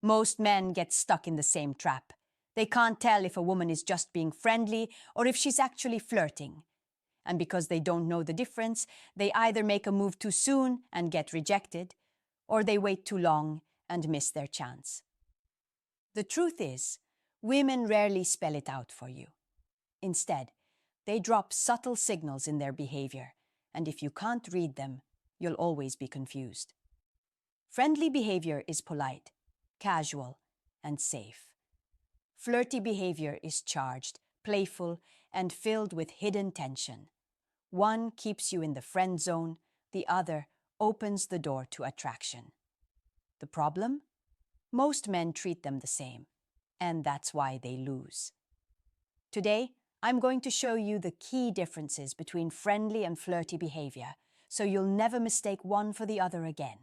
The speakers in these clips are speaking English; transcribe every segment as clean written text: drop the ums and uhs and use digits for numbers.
Most men get stuck in the same trap. They can't tell if a woman is just being friendly or if she's actually flirting. And because they don't know the difference, they either make a move too soon and get rejected, or they wait too long and miss their chance. The truth is, women rarely spell it out for you. Instead, they drop subtle signals in their behavior, and if you can't read them, you'll always be confused. Friendly behavior is polite, casual, and safe. Flirty behavior is charged, playful, and filled with hidden tension. One keeps you in the friend zone, the other opens the door to attraction. The problem? Most men treat them the same, and that's why they lose. Today, I'm going to show you the key differences between friendly and flirty behavior, so you'll never mistake one for the other again.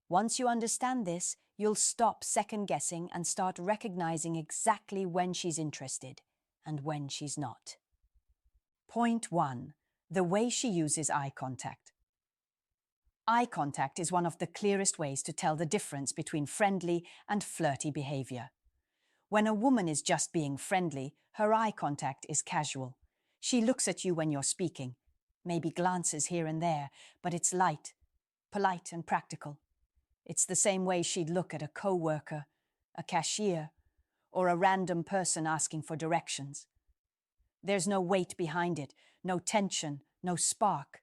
Once you understand this, you'll stop second-guessing and start recognizing exactly when she's interested and when she's not. Point 1. The way she uses eye contact. Eye contact is one of the clearest ways to tell the difference between friendly and flirty behavior. When a woman is just being friendly, her eye contact is casual. She looks at you when you're speaking, maybe glances here and there, but it's light, polite, and practical. It's the same way she'd look at a co-worker, a cashier, or a random person asking for directions. There's no weight behind it, no tension, no spark.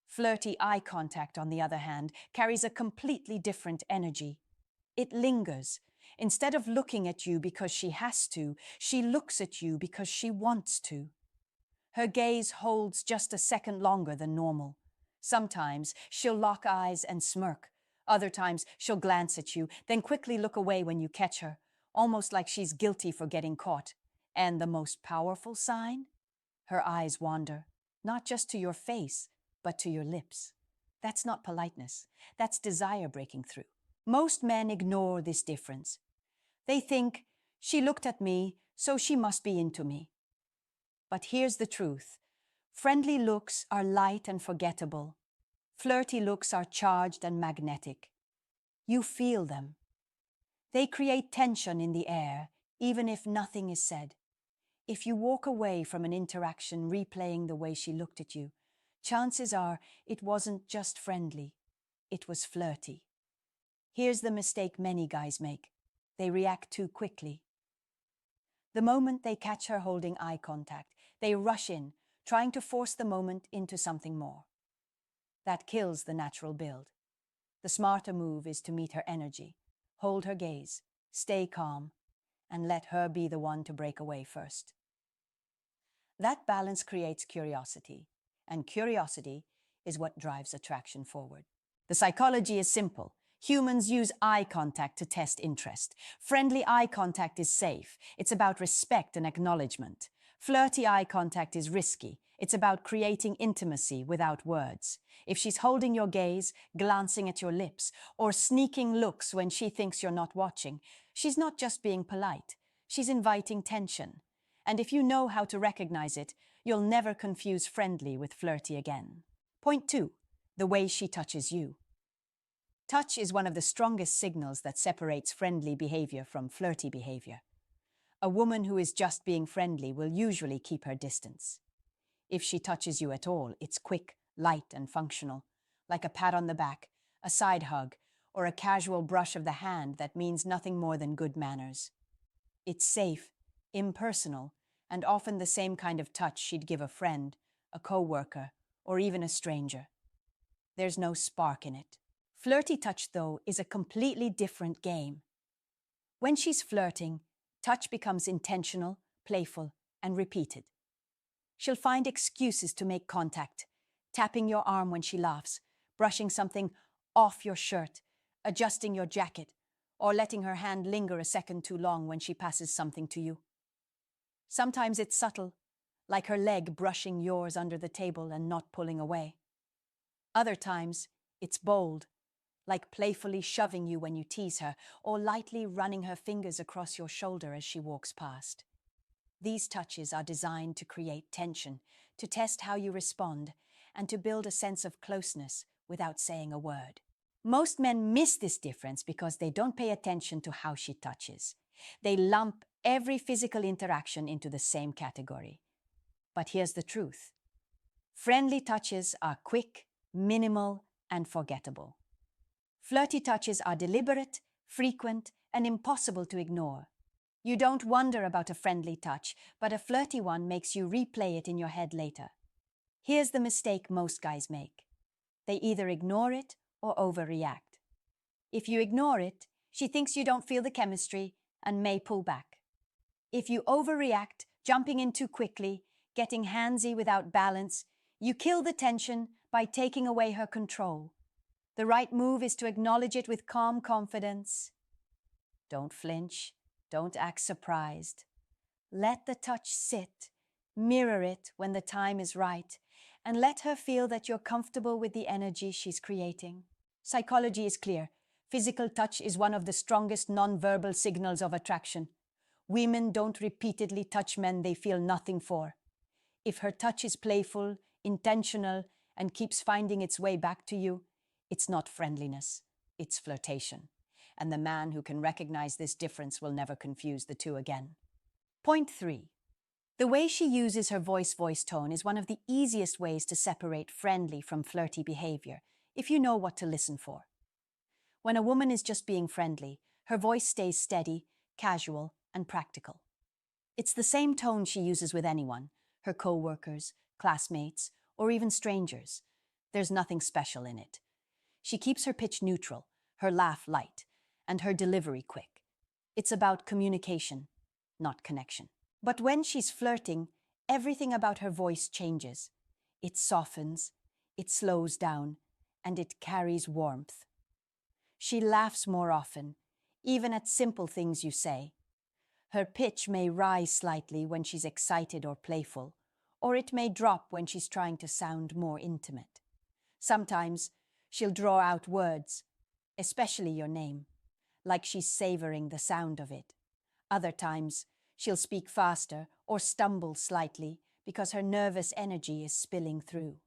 Flirty eye contact, on the other hand, carries a completely different energy. It lingers. Instead of looking at you because she has to, she looks at you because she wants to. Her gaze holds just a second longer than normal. Sometimes she'll lock eyes and smirk. Other times she'll glance at you, then quickly look away when you catch her, almost like she's guilty for getting caught. And the most powerful sign? Her eyes wander, not just to your face, but to your lips. That's not politeness. That's desire breaking through. Most men ignore this difference. They think, she looked at me, so she must be into me. But here's the truth. Friendly looks are light and forgettable. Flirty looks are charged and magnetic. You feel them. They create tension in the air, even if nothing is said. If you walk away from an interaction replaying the way she looked at you, chances are it wasn't just friendly, it was flirty. Here's the mistake many guys make. They react too quickly. The moment they catch her holding eye contact, they rush in, trying to force the moment into something more. That kills the natural build. The smarter move is to meet her energy, hold her gaze, stay calm, and let her be the one to break away first. That balance creates curiosity, and curiosity is what drives attraction forward. The psychology is simple. Humans use eye contact to test interest. Friendly eye contact is safe. It's about respect and acknowledgement. Flirty eye contact is risky. It's about creating intimacy without words. If she's holding your gaze, glancing at your lips, or sneaking looks when she thinks you're not watching, she's not just being polite. She's inviting tension. And if you know how to recognize it, you'll never confuse friendly with flirty again. Point 2. The way she touches you. Touch is one of the strongest signals that separates friendly behavior from flirty behavior. A woman who is just being friendly will usually keep her distance. If she touches you at all, it's quick, light, and functional, like a pat on the back, a side hug, or a casual brush of the hand that means nothing more than good manners. It's safe, impersonal, and often the same kind of touch she'd give a friend, a co-worker, or even a stranger. There's no spark in it. Flirty touch, though, is a completely different game. When she's flirting, touch becomes intentional, playful, and repeated. She'll find excuses to make contact, tapping your arm when she laughs, brushing something off your shirt, adjusting your jacket, or letting her hand linger a second too long when she passes something to you. Sometimes it's subtle, like her leg brushing yours under the table and not pulling away. Other times, it's bold, like playfully shoving you when you tease her, or lightly running her fingers across your shoulder as she walks past. These touches are designed to create tension, to test how you respond, and to build a sense of closeness without saying a word. Most men miss this difference because they don't pay attention to how she touches. They lump every physical interaction into the same category. But here's the truth. Friendly touches are quick, minimal, and forgettable. Flirty touches are deliberate, frequent, and impossible to ignore. You don't wonder about a friendly touch, but a flirty one makes you replay it in your head later. Here's the mistake most guys make. They either ignore it or overreact. If you ignore it, she thinks you don't feel the chemistry and may pull back. If you overreact, jumping in too quickly, getting handsy without balance, you kill the tension by taking away her control. The right move is to acknowledge it with calm confidence. Don't flinch. Don't act surprised. Let the touch sit. Mirror it when the time is right, and let her feel that you're comfortable with the energy she's creating. Psychology is clear. Physical touch is one of the strongest non-verbal signals of attraction. Women don't repeatedly touch men they feel nothing for. If her touch is playful, intentional, and keeps finding its way back to you, it's not friendliness, it's flirtation. And the man who can recognize this difference will never confuse the two again. Point 3. The way she uses her voice tone is one of the easiest ways to separate friendly from flirty behavior, if you know what to listen for. When a woman is just being friendly, her voice stays steady, casual, and practical. It's the same tone she uses with anyone, her co-workers, classmates, or even strangers. There's nothing special in it. She keeps her pitch neutral, her laugh light, and her delivery quick. It's about communication, not connection. But when she's flirting, everything about her voice changes. It softens, it slows down, and it carries warmth. She laughs more often, even at simple things you say. Her pitch may rise slightly when she's excited or playful, or it may drop when she's trying to sound more intimate. Sometimes she'll draw out words, especially your name, like she's savoring the sound of it. Other times, she'll speak faster or stumble slightly because her nervous energy is spilling through.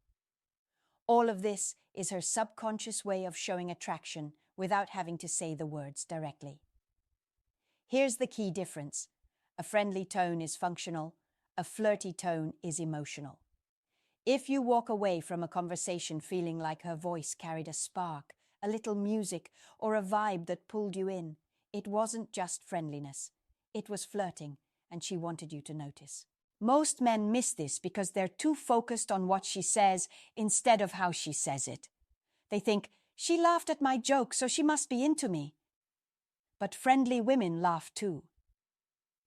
All of this is her subconscious way of showing attraction without having to say the words directly. Here's the key difference. A friendly tone is functional, a flirty tone is emotional. If you walk away from a conversation feeling like her voice carried a spark, a little music, or a vibe that pulled you in, it wasn't just friendliness. It was flirting, and she wanted you to notice. Most men miss this because they're too focused on what she says instead of how she says it. They think, she laughed at my joke, so she must be into me. But friendly women laugh too.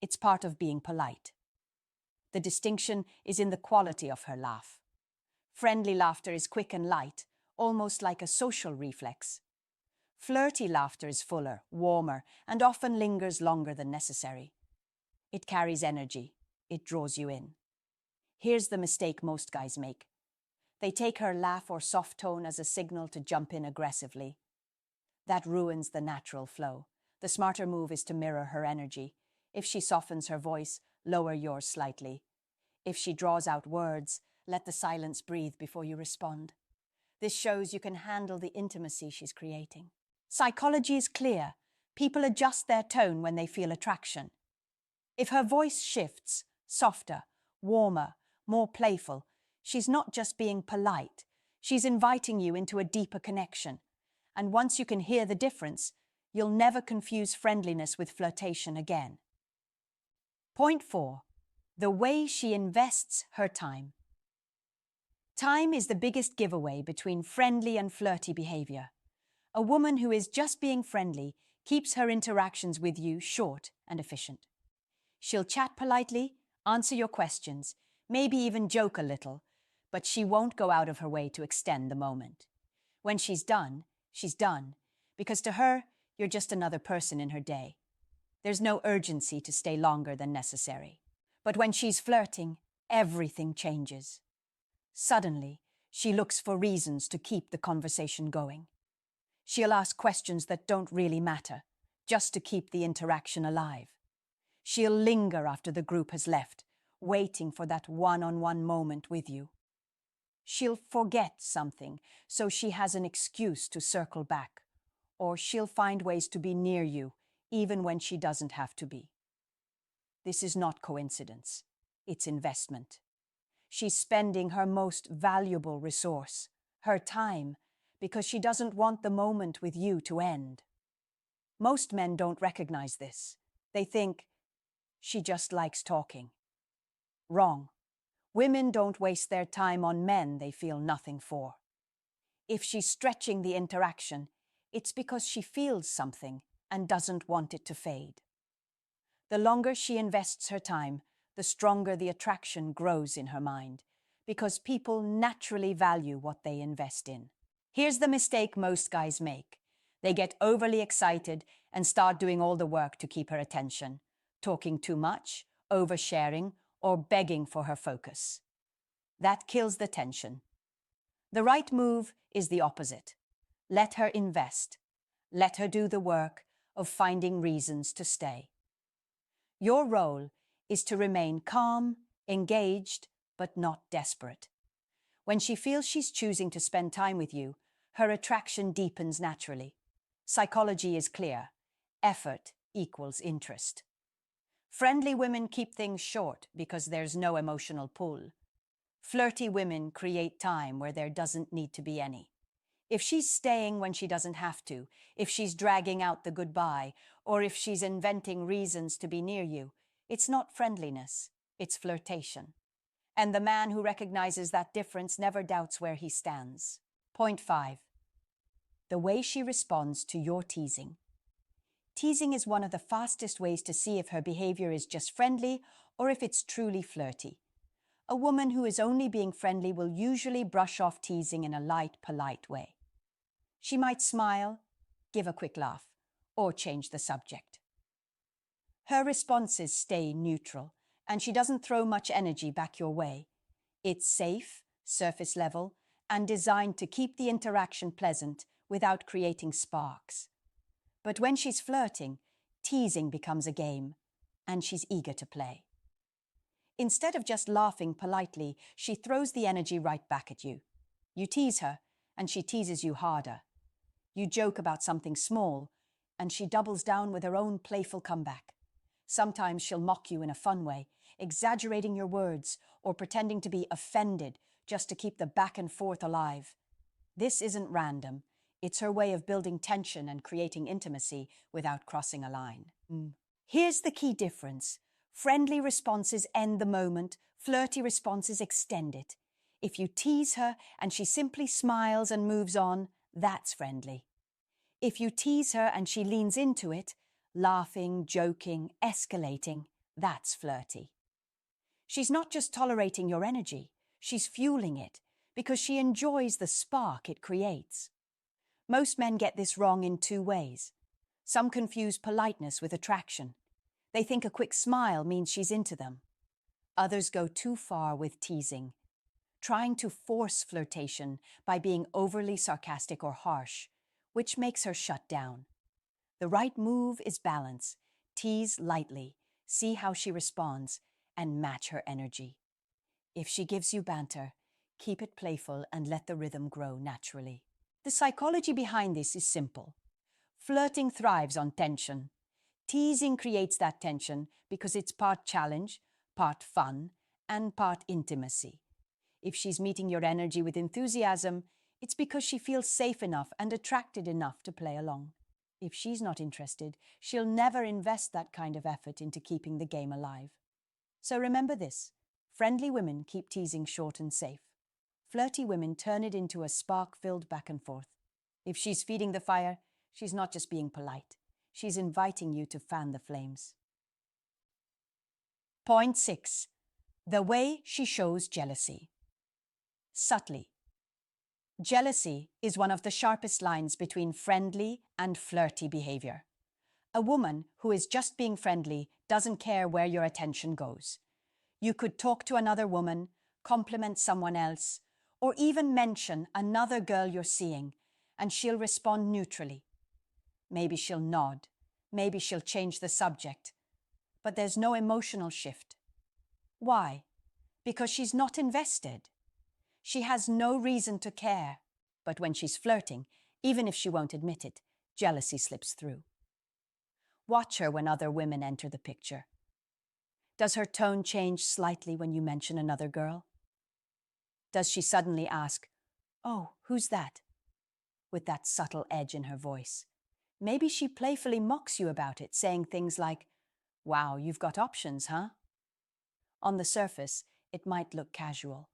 It's part of being polite. The distinction is in the quality of her laugh. Friendly laughter is quick and light, almost like a social reflex. Flirty laughter is fuller, warmer, and often lingers longer than necessary. It carries energy. It draws you in. Here's the mistake most guys make. They take her laugh or soft tone as a signal to jump in aggressively. That ruins the natural flow. The smarter move is to mirror her energy. If she softens her voice, lower yours slightly. If she draws out words, let the silence breathe before you respond. This shows you can handle the intimacy she's creating. Psychology is clear. People adjust their tone when they feel attraction. If her voice shifts, softer, warmer, more playful, she's not just being polite. She's inviting you into a deeper connection. And once you can hear the difference, you'll never confuse friendliness with flirtation again. Point 4. The way she invests her time. Time is the biggest giveaway between friendly and flirty behavior. A woman who is just being friendly keeps her interactions with you short and efficient. She'll chat politely, answer your questions, maybe even joke a little, but she won't go out of her way to extend the moment. When she's done, because to her, you're just another person in her day. There's no urgency to stay longer than necessary. But when she's flirting, everything changes. Suddenly, she looks for reasons to keep the conversation going. She'll ask questions that don't really matter, just to keep the interaction alive. She'll linger after the group has left, waiting for that one-on-one moment with you. She'll forget something, so she has an excuse to circle back. Or she'll find ways to be near you, even when she doesn't have to be. This is not coincidence. It's investment. She's spending her most valuable resource, her time, because she doesn't want the moment with you to end. Most men don't recognize this. They think, she just likes talking. Wrong. Women don't waste their time on men they feel nothing for. If she's stretching the interaction, it's because she feels something and doesn't want it to fade. The longer she invests her time, the stronger the attraction grows in her mind, because people naturally value what they invest in. Here's the mistake most guys make. They get overly excited and start doing all the work to keep her attention, talking too much, oversharing, or begging for her focus. That kills the tension. The right move is the opposite. Let her invest. Let her do the work of finding reasons to stay. Your role is to remain calm, engaged, but not desperate. When she feels she's choosing to spend time with you, her attraction deepens naturally. Psychology is clear. Effort equals interest. Friendly women keep things short because there's no emotional pull. Flirty women create time where there doesn't need to be any. If she's staying when she doesn't have to, if she's dragging out the goodbye, or if she's inventing reasons to be near you, it's not friendliness, it's flirtation. And the man who recognizes that difference never doubts where he stands. Point 5. The way she responds to your teasing. Teasing is one of the fastest ways to see if her behavior is just friendly or if it's truly flirty. A woman who is only being friendly will usually brush off teasing in a light, polite way. She might smile, give a quick laugh, or change the subject. Her responses stay neutral, and she doesn't throw much energy back your way. It's safe, surface level, and designed to keep the interaction pleasant without creating sparks. But when she's flirting, teasing becomes a game, and she's eager to play. Instead of just laughing politely, she throws the energy right back at you. You tease her, and she teases you harder. You joke about something small, and she doubles down with her own playful comeback. Sometimes she'll mock you in a fun way, exaggerating your words or pretending to be offended just to keep the back and forth alive. This isn't random. It's her way of building tension and creating intimacy without crossing a line. Here's the key difference. Friendly responses end the moment, flirty responses extend it. If you tease her and she simply smiles and moves on, that's friendly. If you tease her and she leans into it, laughing, joking, escalating, that's flirty. She's not just tolerating your energy, she's fueling it because she enjoys the spark it creates. Most men get this wrong in two ways. Some confuse politeness with attraction. They think a quick smile means she's into them. Others go too far with teasing, trying to force flirtation by being overly sarcastic or harsh, which makes her shut down. The right move is balance. Tease lightly, see how she responds, and match her energy. If she gives you banter, keep it playful and let the rhythm grow naturally. The psychology behind this is simple. Flirting thrives on tension. Teasing creates that tension because it's part challenge, part fun, and part intimacy. If she's meeting your energy with enthusiasm, it's because she feels safe enough and attracted enough to play along. If she's not interested, she'll never invest that kind of effort into keeping the game alive. So remember this, friendly women keep teasing short and safe. Flirty women turn it into a spark-filled back and forth. If she's feeding the fire, she's not just being polite. She's inviting you to fan the flames. Point 6. The way she shows jealousy. Subtly. Jealousy is one of the sharpest lines between friendly and flirty behavior. A woman who is just being friendly doesn't care where your attention goes. You could talk to another woman, compliment someone else, or even mention another girl you're seeing, and she'll respond neutrally. Maybe she'll nod, maybe she'll change the subject, but there's no emotional shift. Why? Because she's not invested. She has no reason to care. But when she's flirting, even if she won't admit it, jealousy slips through. Watch her when other women enter the picture. Does her tone change slightly when you mention another girl? Does she suddenly ask, "Oh, who's that?" with that subtle edge in her voice? Maybe she playfully mocks you about it, saying things like, "Wow, you've got options, huh?" On the surface, it might look casual,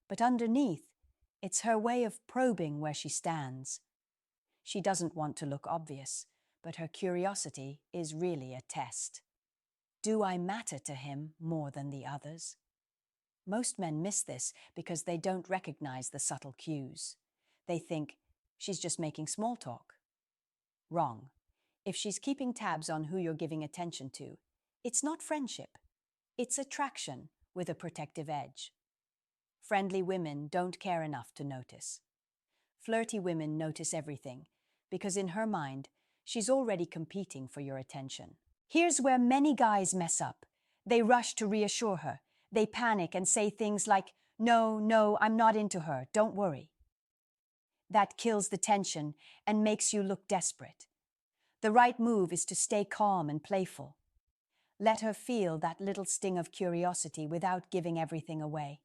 but underneath, it's her way of probing where she stands. She doesn't want to look obvious, but her curiosity is really a test. Do I matter to him more than the others? Most men miss this because they don't recognize the subtle cues. They think, she's just making small talk. Wrong. If she's keeping tabs on who you're giving attention to, it's not friendship. It's attraction with a protective edge. Friendly women don't care enough to notice. Flirty women notice everything because in her mind, she's already competing for your attention. Here's where many guys mess up. They rush to reassure her. They panic and say things like, "No, I'm not into her, don't worry." That kills the tension and makes you look desperate. The right move is to stay calm and playful. Let her feel that little sting of curiosity without giving everything away.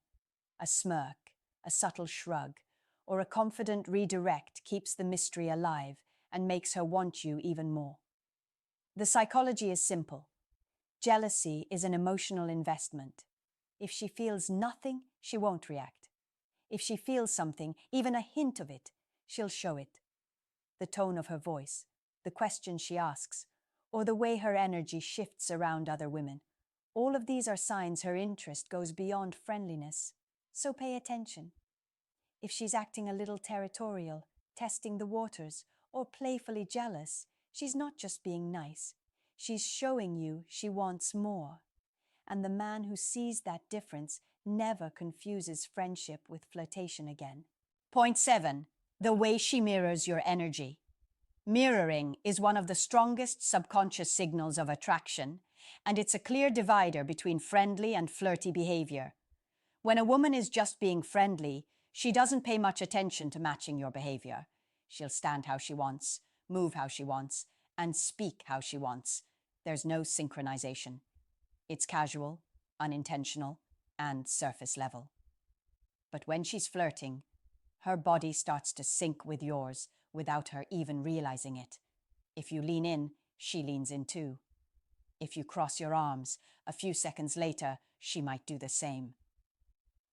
A smirk, a subtle shrug, or a confident redirect keeps the mystery alive and makes her want you even more. The psychology is simple. Jealousy is an emotional investment. If she feels nothing, she won't react. If she feels something, even a hint of it, she'll show it. The tone of her voice, the questions she asks, or the way her energy shifts around other women. All of these are signs her interest goes beyond friendliness. So pay attention. If she's acting a little territorial, testing the waters, or playfully jealous, she's not just being nice. She's showing you she wants more. And the man who sees that difference never confuses friendship with flirtation again. Point 7. The way she mirrors your energy. Mirroring is one of the strongest subconscious signals of attraction, and it's a clear divider between friendly and flirty behavior. When a woman is just being friendly, she doesn't pay much attention to matching your behavior. She'll stand how she wants, move how she wants, and speak how she wants. There's no synchronization. It's casual, unintentional, and surface level. But when she's flirting, her body starts to sync with yours without her even realizing it. If you lean in, she leans in too. If you cross your arms, a few seconds later, she might do the same.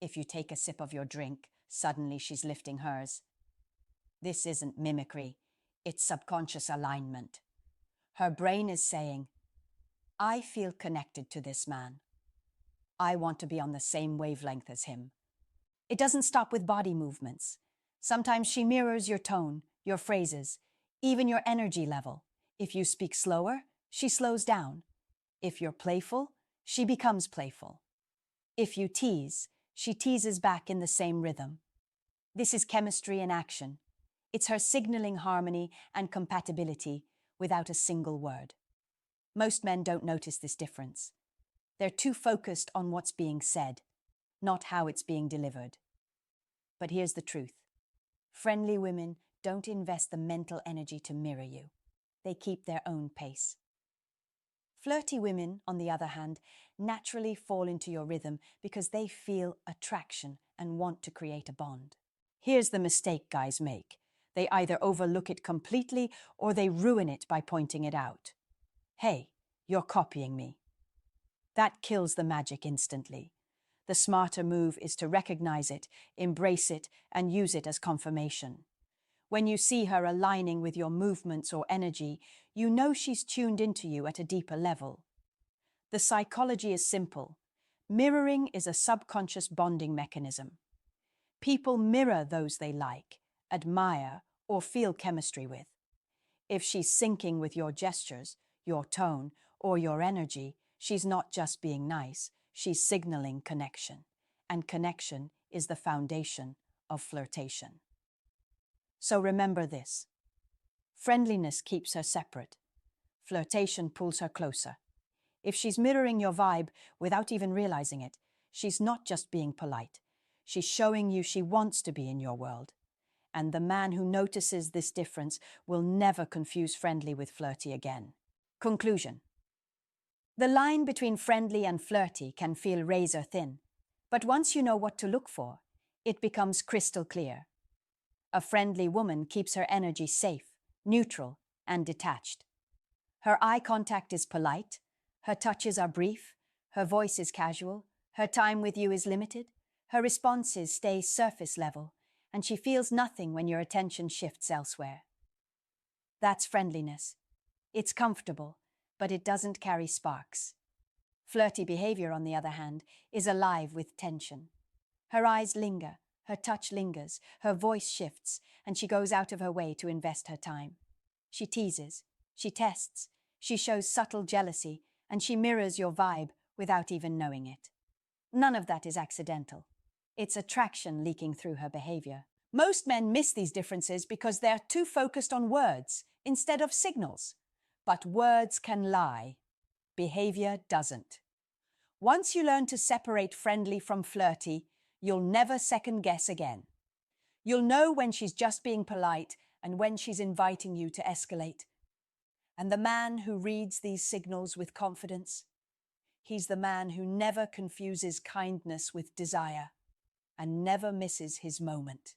If you take a sip of your drink, suddenly she's lifting hers. This isn't mimicry, it's subconscious alignment. Her brain is saying, "I feel connected to this man. I want to be on the same wavelength as him." It doesn't stop with body movements. Sometimes she mirrors your tone, your phrases, even your energy level. If you speak slower, she slows down. If you're playful, she becomes playful. If you tease, she teases back in the same rhythm. This is chemistry in action. It's her signaling harmony and compatibility without a single word. Most men don't notice this difference. They're too focused on what's being said, not how it's being delivered. But here's the truth. Friendly women don't invest the mental energy to mirror you. They keep their own pace. Flirty women, on the other hand, naturally fall into your rhythm because they feel attraction and want to create a bond. Here's the mistake guys make. They either overlook it completely or they ruin it by pointing it out. "Hey, you're copying me." That kills the magic instantly. The smarter move is to recognize it, embrace it, and use it as confirmation. When you see her aligning with your movements or energy, you know she's tuned into you at a deeper level. The psychology is simple. Mirroring is a subconscious bonding mechanism. People mirror those they like, admire, or feel chemistry with. If she's syncing with your gestures, your tone, or your energy, she's not just being nice, she's signaling connection. And connection is the foundation of flirtation. So remember this. Friendliness keeps her separate. Flirtation pulls her closer. If she's mirroring your vibe without even realizing it, she's not just being polite. She's showing you she wants to be in your world. And the man who notices this difference will never confuse friendly with flirty again. Conclusion. The line between friendly and flirty can feel razor thin, but once you know what to look for, it becomes crystal clear. A friendly woman keeps her energy safe, neutral, and detached. Her eye contact is polite, her touches are brief, her voice is casual, her time with you is limited, her responses stay surface level, and she feels nothing when your attention shifts elsewhere. That's friendliness. It's comfortable, but it doesn't carry sparks. Flirty behavior, on the other hand, is alive with tension. Her eyes linger, her touch lingers, her voice shifts, and she goes out of her way to invest her time. She teases, she tests, she shows subtle jealousy, and she mirrors your vibe without even knowing it. None of that is accidental. It's attraction leaking through her behavior. Most men miss these differences because they're too focused on words instead of signals. But words can lie. Behavior doesn't. Once you learn to separate friendly from flirty, you'll never second guess again. You'll know when she's just being polite and when she's inviting you to escalate. And the man who reads these signals with confidence, he's the man who never confuses kindness with desire and never misses his moment.